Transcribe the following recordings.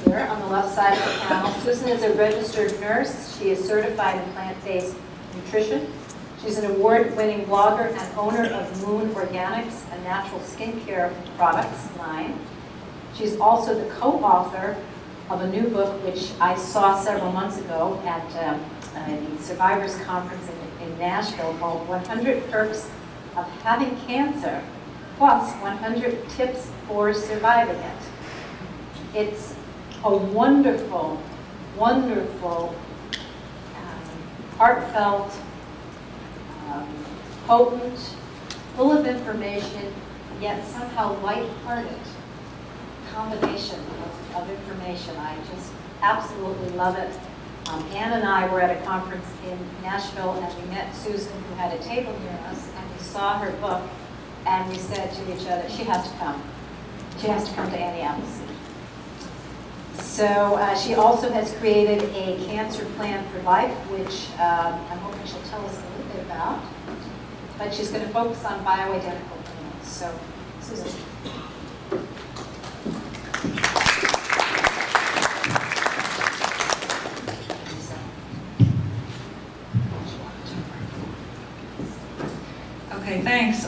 here on the left side of the panel. Susan is a registered nurse. She is certified in plant-based nutrition. She's an award-winning blogger and owner of Moon Organics, a natural skincare products line. She's also the co-author of a new book, which I saw several months ago at the Survivors Conference in Nashville, called 100 Perks of Having Cancer, plus 100 Tips for Surviving It. It's a wonderful, wonderful, heartfelt, potent, full of information, yet somehow light-hearted combination of information. I just absolutely love it. Ann and I were at a conference in Nashville, and we met Susan, who had a table near us, and we saw her book, and we said to each other, she has to come. She has to come to Annie Appleseed. So she also has created a cancer plan for life, which I'm hoping she'll tell us a little bit about. But she's going to focus on bioidentical plants. So, Susan. Okay, thanks.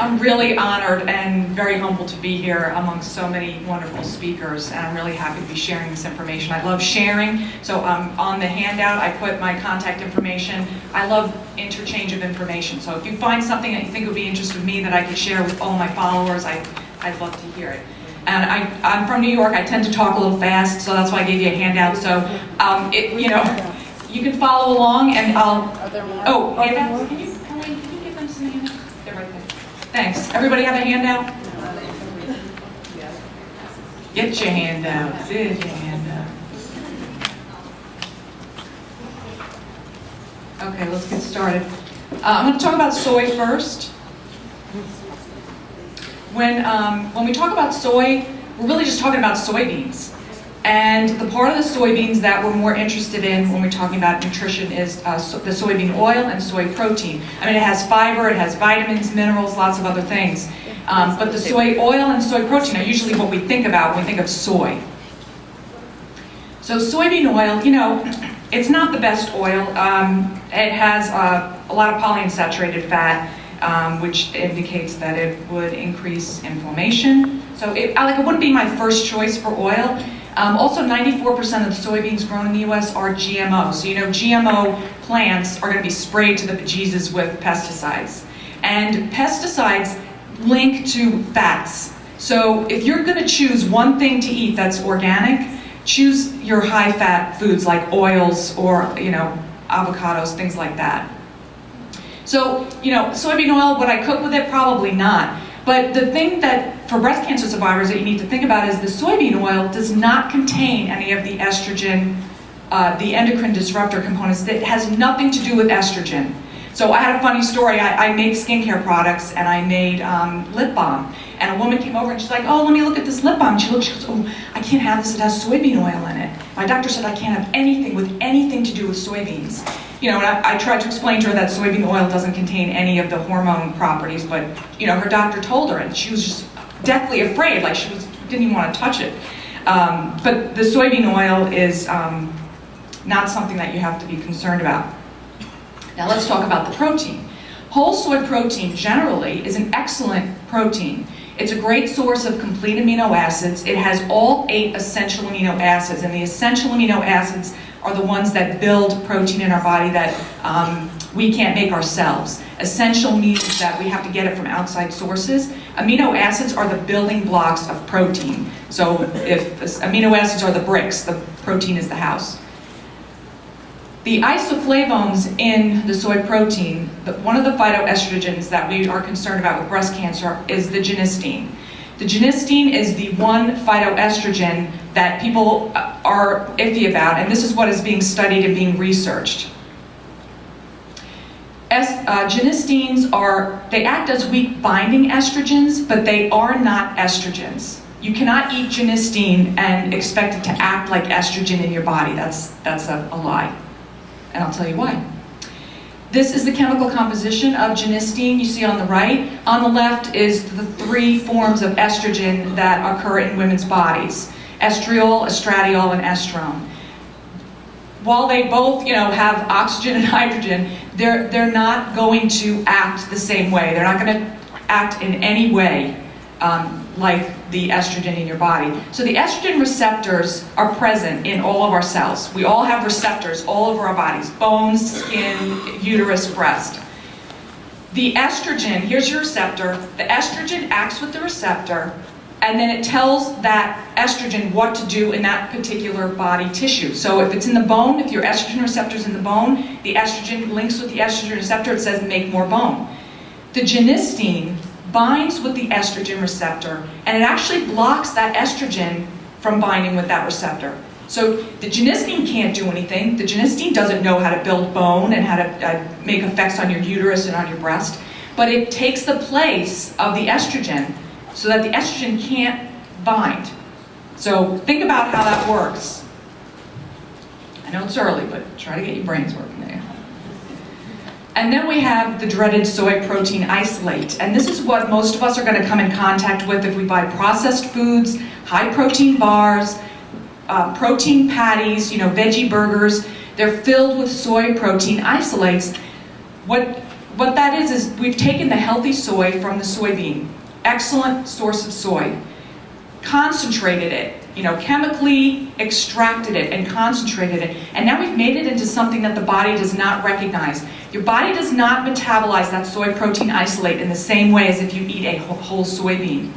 I'm really honored and very humbled to be here amongst so many wonderful speakers, and I'm really happy to be sharing this information. I love sharing, so on the handout I put my contact information. I love interchange of information, so if you find something that you think would be interesting to me that I could share with all my followers, I'd love to hear it. And I'm from New York. I tend to talk a little fast, so that's why I gave you a handout. So, you can follow along, and I'll... Are there more? Oh, handouts? Can you give them some handouts? They're right there. Thanks. Everybody have a handout? Get your handouts. Get your handouts. Okay, let's get started. I'm going to talk about soy first. When we talk about soy, we're really just talking about soybeans. And the part of the soybeans that we're more interested in when we're talking about nutrition is the soybean oil and soy protein. I mean, it has fiber, it has vitamins, minerals, lots of other things. But the soy oil and soy protein are usually what we think about when we think of soy. So soybean oil, it's not the best oil. It has a lot of polyunsaturated fat, which indicates that it would increase inflammation. So it wouldn't be my first choice for oil. Also, 94% of the soybeans grown in the U.S. are GMO. So GMO plants are going to be sprayed to the bejesus with pesticides. And pesticides link to fats. So if you're going to choose one thing to eat that's organic, choose your high-fat foods like oils or, avocados, things like that. So, soybean oil, would I cook with it? Probably not. But the thing that, for breast cancer survivors, that you need to think about is the soybean oil does not contain any of the estrogen, the endocrine disruptor components. That has nothing to do with estrogen. So I had a funny story. I make skincare products, and I made lip balm. And a woman came over, and she's like, oh, let me look at this lip balm. She goes, oh, I can't have this. It has soybean oil in it. My doctor said I can't have anything with anything to do with soybeans. And I tried to explain to her that soybean oil doesn't contain any of the hormone properties, but her doctor told her, and she was just deathly afraid, like she didn't even want to touch it. But the soybean oil is not something that you have to be concerned about. Now let's talk about the protein. Whole soy protein generally is an excellent protein. It's a great source of complete amino acids. It has all 8 essential amino acids, and the essential amino acids are the ones that build protein in our body that we can't make ourselves. Essential means that we have to get it from outside sources. Amino acids are the building blocks of protein. So if amino acids are the bricks, the protein is the house. The isoflavones in the soy protein, one of the phytoestrogens that we are concerned about with breast cancer is the genistein. The genistein is the one phytoestrogen that people are iffy about, and this is what is being studied and being researched. Genisteins they act as weak binding estrogens, but they are not estrogens. You cannot eat genistein and expect it to act like estrogen in your body. That's a lie, and I'll tell you why. This is the chemical composition of genistein you see on the right. On the left is the 3 forms of estrogen that occur in women's bodies. estriol, estradiol, and estrone. While they both, have oxygen and hydrogen, they're not going to act the same way. They're not going to act in any way like the estrogen in your body. So the estrogen receptors are present in all of our cells. We all have receptors all over our bodies: bones, skin, uterus, breast. The estrogen, here's your receptor. The estrogen acts with the receptor, and then it tells that estrogen what to do in that particular body tissue. So if it's in the bone, if your estrogen receptor is in the bone, the estrogen links with the estrogen receptor, it says make more bone. The genistein binds with the estrogen receptor, and it actually blocks that estrogen from binding with that receptor. So the genistein can't do anything. The genistein doesn't know how to build bone and how to make effects on your uterus and on your breast, but it takes the place of the estrogen so that the estrogen can't bind. So think about how that works. I know it's early, but try to get your brains working there. And then we have the dreaded soy protein isolate. And this is what most of us are going to come in contact with if we buy processed foods, high protein bars, protein patties, veggie burgers. They're filled with soy protein isolates. What that is we've taken the healthy soy from the soybean, excellent source of soy, concentrated it, chemically extracted it and concentrated it, and now we've made it into something that the body does not recognize. Your body does not metabolize that soy protein isolate in the same way as if you eat a whole soybean.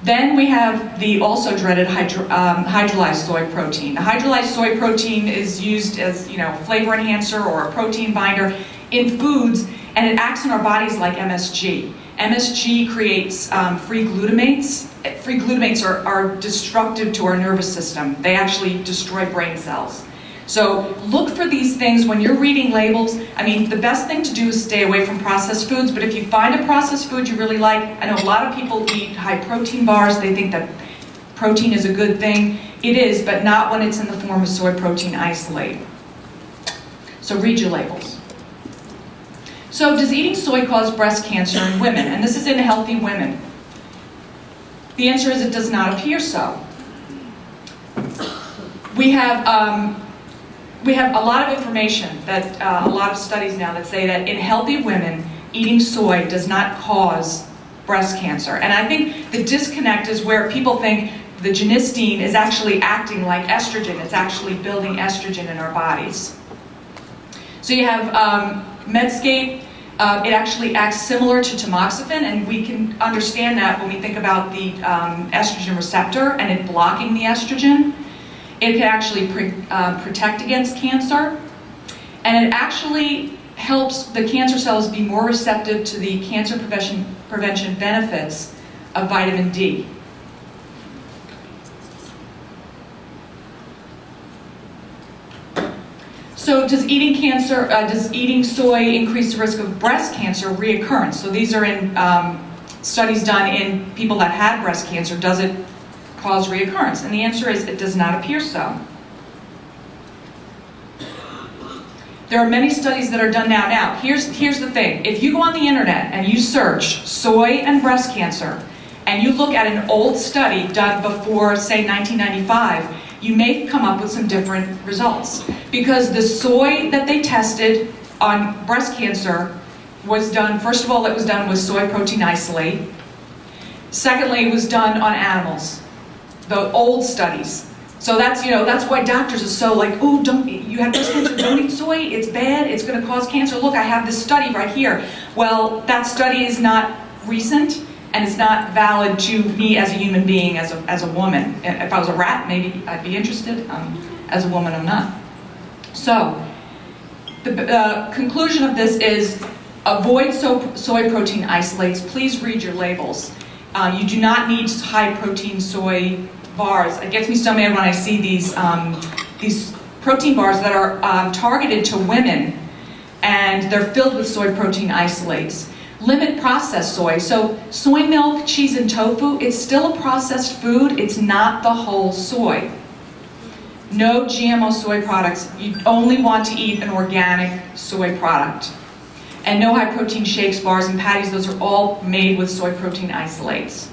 Then we have the also dreaded hydrolyzed soy protein. The hydrolyzed soy protein is used as flavor enhancer or a protein binder in foods, and it acts in our bodies like MSG. MSG creates free glutamates. Free glutamates are destructive to our nervous system. They actually destroy brain cells. So look for these things when you're reading labels. The best thing to do is stay away from processed foods, but if you find a processed food you really like, I know a lot of people eat high protein bars. They think that protein is a good thing. It is, but not when it's in the form of soy protein isolate. So read your labels. So does eating soy cause breast cancer in women? And this is in healthy women. The answer is it does not appear so. We have a lot of information, that a lot of studies now that say that in healthy women, eating soy does not cause breast cancer. And I think the disconnect is where people think the genistein is actually acting like estrogen. It's actually building estrogen in our bodies. So you have Medscape. It actually acts similar to tamoxifen, and we can understand that when we think about the estrogen receptor and it blocking the estrogen. It can actually protect against cancer, and it actually helps the cancer cells be more receptive to the cancer prevention benefits of vitamin D. So does eating soy increase the risk of breast cancer reoccurrence? So these are in studies done in people that had breast cancer. Does it cause reoccurrence? And the answer is it does not appear so. There are many studies that are done now. Now, here's the thing. If you go on the internet and you search soy and breast cancer, and you look at an old study done before, say, 1995, you may come up with some different results. Because the soy that they tested on breast cancer was done, first of all, it was done with soy protein isolate. Secondly, it was done on animals. The old studies. So that's why doctors are so like, oh, you have breast cancer, don't eat soy, it's bad, it's going to cause cancer. Look, I have this study right here. Well, that study is not recent, and it's not valid to me as a human being, as a woman. If I was a rat, maybe I'd be interested. As a woman, I'm not. So, the conclusion of this is avoid soy protein isolates. Please read your labels. You do not need high protein soy bars. It gets me so mad when I see these protein bars that are targeted to women, and they're filled with soy protein isolates. Limit processed soy. So soy milk, cheese, and tofu, it's still a processed food. It's not the whole soy. No GMO soy products. You only want to eat an organic soy product. And no high protein shakes, bars, and patties. Those are all made with soy protein isolates.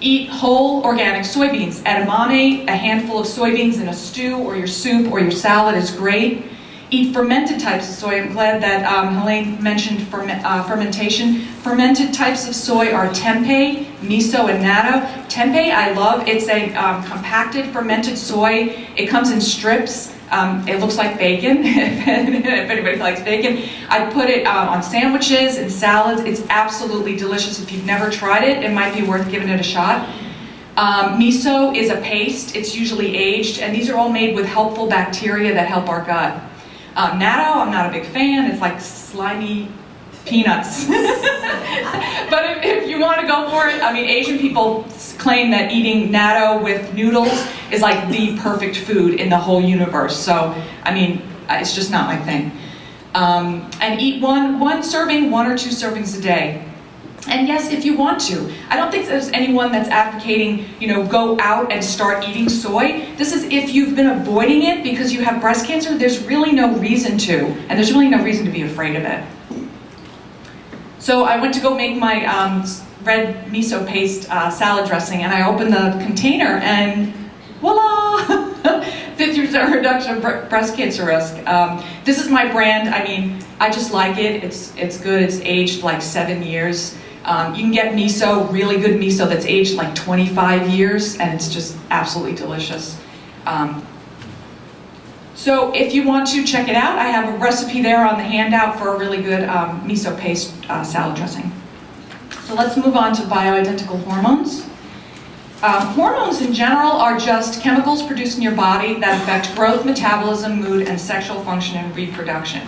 Eat whole organic soybeans. Edamame, a handful of soybeans in a stew or your soup or your salad is great. Eat fermented types of soy. I'm glad that Helene mentioned fermentation. Fermented types of soy are tempeh, miso, and natto. Tempeh I love. It's a compacted fermented soy. It comes in strips. It looks like bacon, if anybody likes bacon. I put it on sandwiches and salads. It's absolutely delicious. If you've never tried it, it might be worth giving it a shot. Miso is a paste. It's usually aged, and these are all made with helpful bacteria that help our gut. Natto, I'm not a big fan. It's like slimy peanuts. But if you want to go for it, I mean, Asian people claim that eating natto with noodles is like the perfect food in the whole universe. So, I mean, it's just not my thing. And eat one serving, 1 or 2 servings a day. And yes, if you want to. I don't think there's anyone that's advocating, go out and start eating soy. This is if you've been avoiding it because you have breast cancer, there's really no reason to. And there's really no reason to be afraid of it. So I went to go make my red miso paste salad dressing, and I opened the container, and voila! 50% reduction of breast cancer risk. This is my brand. I mean, I just like it. It's good. It's aged like 7 years. You can get miso, really good miso that's aged like 25 years, and it's just absolutely delicious. So if you want to check it out, I have a recipe there on the handout for a really good miso paste salad dressing. So let's move on to bioidentical hormones. Hormones in general are just chemicals produced in your body that affect growth, metabolism, mood, and sexual function and reproduction.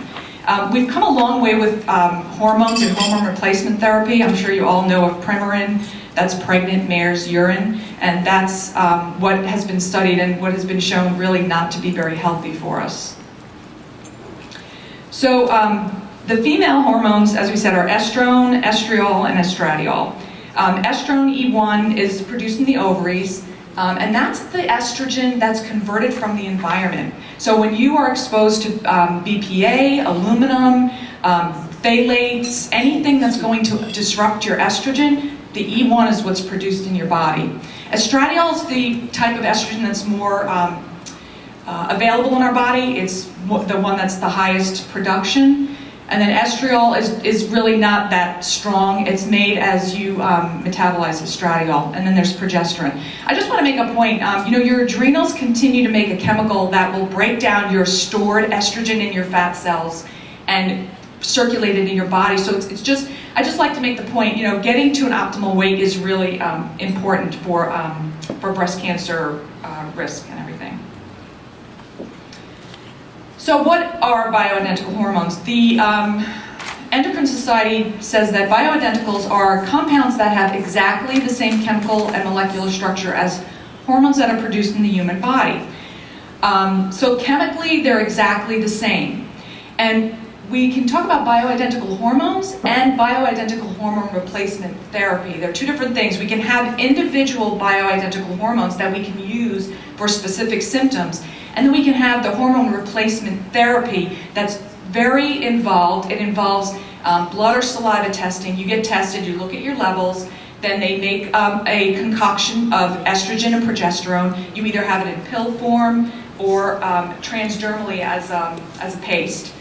We've come a long way with hormones and hormone replacement therapy. I'm sure you all know of Premarin. That's pregnant mare's urine, and that's what has been studied and what has been shown really not to be very healthy for us. So the female hormones, as we said, are estrone, estriol, and estradiol. Estrone, E1, is produced in the ovaries, and that's the estrogen that's converted from the environment. So when you are exposed to BPA, aluminum, phthalates, anything that's going to disrupt your estrogen, the E1 is what's produced in your body. Estradiol is the type of estrogen that's more available in our body. It's the one that's the highest production. And then estriol is really not that strong. It's made as you metabolize estradiol. And then there's progesterone. I just want to make a point. Your adrenals continue to make a chemical that will break down your stored estrogen in your fat cells and circulate it in your body. So I just like to make the point, getting to an optimal weight is really important for breast cancer risk and everything. So what are bioidentical hormones? The Endocrine Society says that bioidenticals are compounds that have exactly the same chemical and molecular structure as hormones that are produced in the human body. So chemically, they're exactly the same. And we can talk about bioidentical hormones and bioidentical hormone replacement therapy. They're two different things. We can have individual bioidentical hormones that we can use for specific symptoms, and then we can have the hormone replacement therapy that's very involved. It involves blood or saliva testing. You get tested, you look at your levels, then they make a concoction of estrogen and progesterone. You either have it in pill form or transdermally as a paste.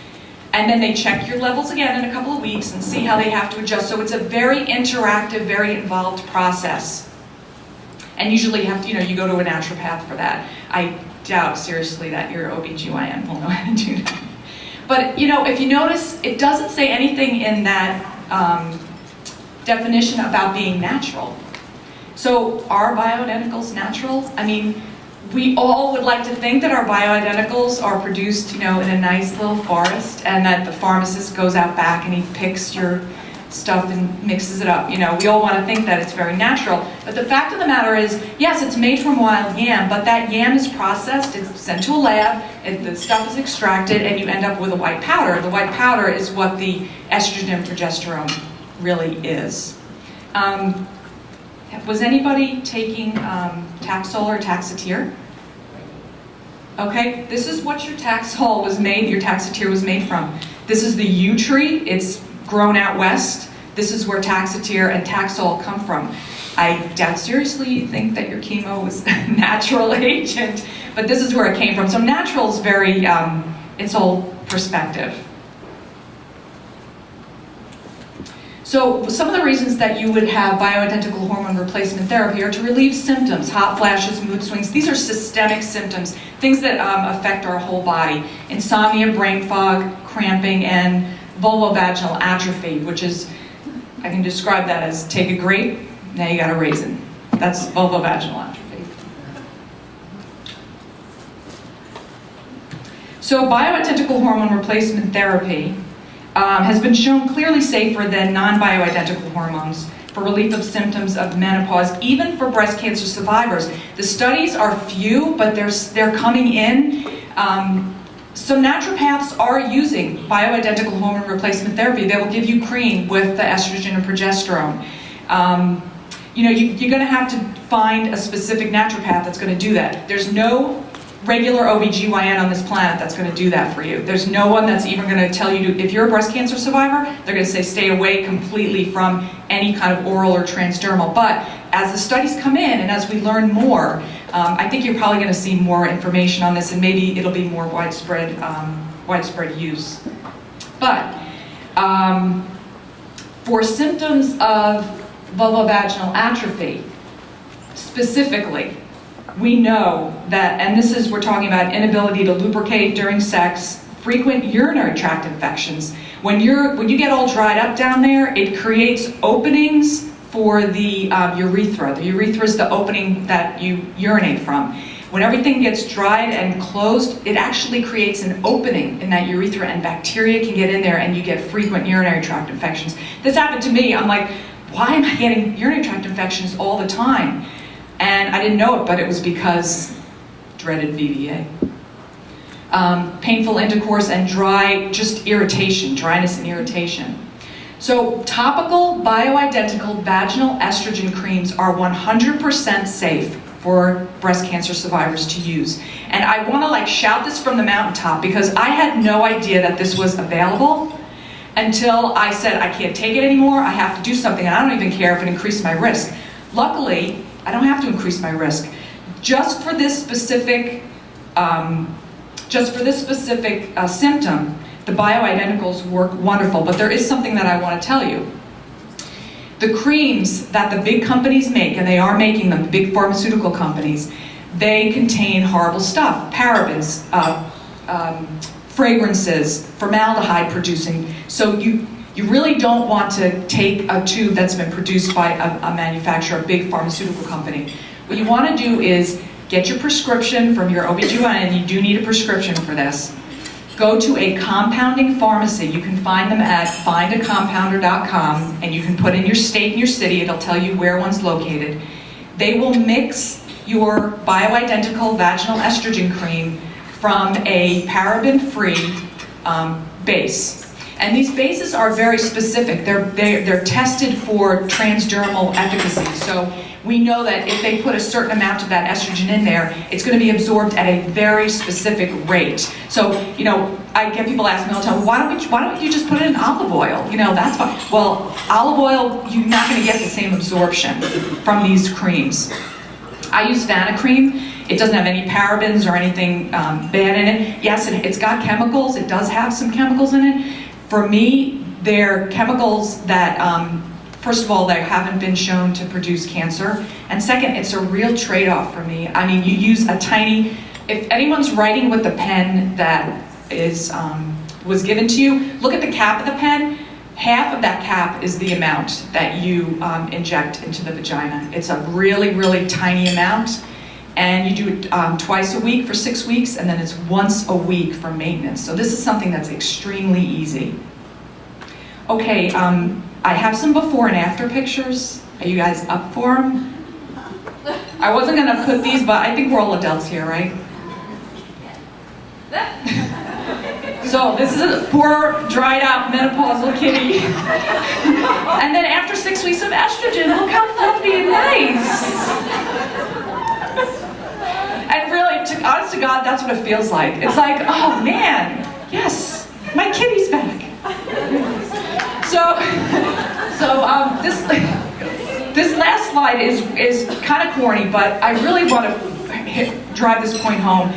And then they check your levels again in a couple of weeks and see how they have to adjust. So it's a very interactive, very involved process. And usually you go to a naturopath for that. I doubt seriously that your OBGYN will know how to do that. But if you notice, it doesn't say anything in that definition about being natural. So are bioidenticals natural? I mean, we all would like to think that our bioidenticals are produced, in a nice little forest, and that the pharmacist goes out back and he picks your stuff and mixes it up. We all want to think that it's very natural. But the fact of the matter is, yes, it's made from wild yam, but that yam is processed, it's sent to a lab, and the stuff is extracted, and you end up with a white powder. The white powder is what the estrogen and progesterone really is. Was anybody taking Taxol or Taxotere? Okay, this is what your Taxol was made, your Taxotere was made from. This is the yew tree. It's grown out west. This is where Taxotere and Taxol come from. doubt seriously think that your chemo was a natural agent, but this is where it came from. So natural is very, it's all perspective. So some of the reasons that you would have bioidentical hormone replacement therapy are to relieve symptoms, hot flashes, mood swings. These are systemic symptoms, things that affect our whole body. Insomnia, brain fog, cramping, and vulvovaginal atrophy, which is, I can describe that as take a grape, now you got a raisin. That's vulvovaginal atrophy. So bioidentical hormone replacement therapy has been shown clearly safer than non-bioidentical hormones for relief of symptoms of menopause, even for breast cancer survivors. The studies are few, but they're coming in. Some naturopaths are using bioidentical hormone replacement therapy. They will give you cream with the estrogen and progesterone. You're going to have to find a specific naturopath that's going to do that. There's no regular OBGYN on this planet that's going to do that for you. There's no one that's even going to tell you if you're a breast cancer survivor, they're going to say stay away completely from any kind of oral or transdermal. But as the studies come in and as we learn more, I think you're probably going to see more information on this, and maybe it'll be more widespread use. But for symptoms of vulvovaginal atrophy, specifically, we know that, and this is, we're talking about inability to lubricate during sex, frequent urinary tract infections. When you get all dried up down there, it creates openings for the urethra. The urethra is the opening that you urinate from. When everything gets dried and closed, it actually creates an opening in that urethra, and bacteria can get in there, and you get frequent urinary tract infections. This happened to me. I'm like, why am I getting urinary tract infections all the time? And I didn't know it, but it was because dreaded VVA. Painful intercourse and just irritation, dryness and irritation. So topical bioidentical vaginal estrogen creams are 100% safe for breast cancer survivors to use. And I want to shout this from the mountaintop, because I had no idea that this was available until I said, I can't take it anymore, I have to do something, and I don't even care if it increased my risk. Luckily, I don't have to increase my risk. Just for this specific symptom, the bioidenticals work wonderful. But there is something that I want to tell you. The creams that the big companies make, and they are making them, the big pharmaceutical companies, they contain horrible stuff, parabens, fragrances, formaldehyde producing. So you really don't want to take a tube that's been produced by a manufacturer, a big pharmaceutical company. What you want to do is get your prescription from your OBGYN, and you do need a prescription for this. Go to a compounding pharmacy. You can find them at findacompounder.com, and you can put in your state and your city. It'll tell you where one's located. They will mix your bioidentical vaginal estrogen cream from a paraben-free base. And these bases are very specific. They're tested for transdermal efficacy. So we know that if they put a certain amount of that estrogen in there, it's going to be absorbed at a very specific rate. So, I get people asking me all the time, why don't you just put it in olive oil? That's fine. Well, olive oil, you're not going to get the same absorption from these creams. I use Vanna cream. It doesn't have any parabens or anything bad in it. Yes, it's got chemicals. It does have some chemicals in it. For me, they're chemicals that, first of all, they haven't been shown to produce cancer. And second, it's a real trade-off for me. I mean, you use a tiny, if anyone's writing with the pen that was given to you, look at the cap of the pen. Half of that cap is the amount that you inject into the vagina. It's a really, really tiny amount. And you do it twice a week for 6 weeks, and then it's once a week for maintenance. So this is something that's extremely easy. Okay, I have some before and after pictures. Are you guys up for them? I wasn't going to put these, but I think we're all adults here, right? So this is a poor, dried out, menopausal kitty. And then after 6 weeks of estrogen, look how fluffy and nice. And really, honest to God, that's what it feels like. It's like, oh man, yes, my kitty's back. So This last slide is kind of corny, but I really want to drive this point home.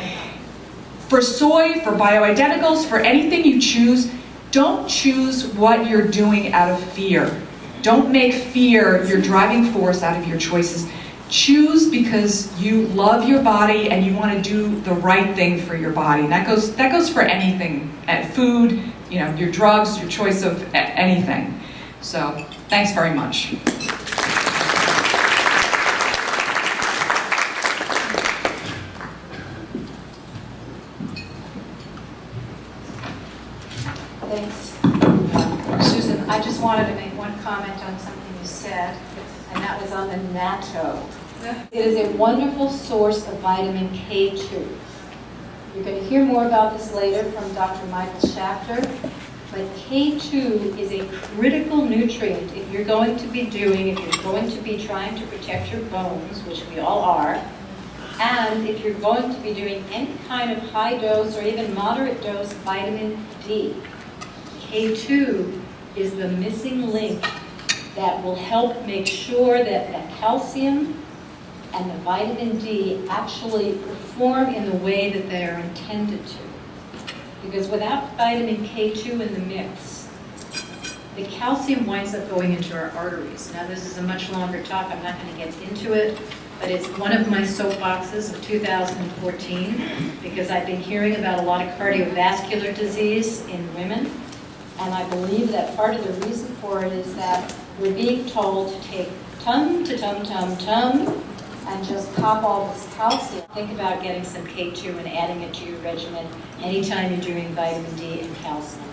For soy, for bioidenticals, for anything you choose, don't choose what you're doing out of fear. Don't make fear your driving force out of your choices. Choose because you love your body and you want to do the right thing for your body. And that goes for anything, food, your drugs, your choice of anything. So, thanks very much. Thanks. Susan, I just wanted to make one comment on something you said, and that was on the natto. It is a wonderful source of vitamin K2. You're going to hear more about this later from Dr. Michael Schachter, but K2 is a critical nutrient if you're going to be trying to protect your bones, which we all are, and if you're going to be doing any kind of high dose or even moderate dose vitamin D. K2 is the missing link that will help make sure that the calcium and the vitamin D actually perform in the way that they are intended to. Because without vitamin K2 in the mix, the calcium winds up going into our arteries. Now this is a much longer talk, I'm not going to get into it, but it's one of my soapboxes of 2014 because I've been hearing about a lot of cardiovascular disease in women, and I believe that part of the reason for it is that we're being told to take tum and just pop all this calcium. Think about getting some K2 and adding it to your regimen anytime you're doing vitamin D and calcium.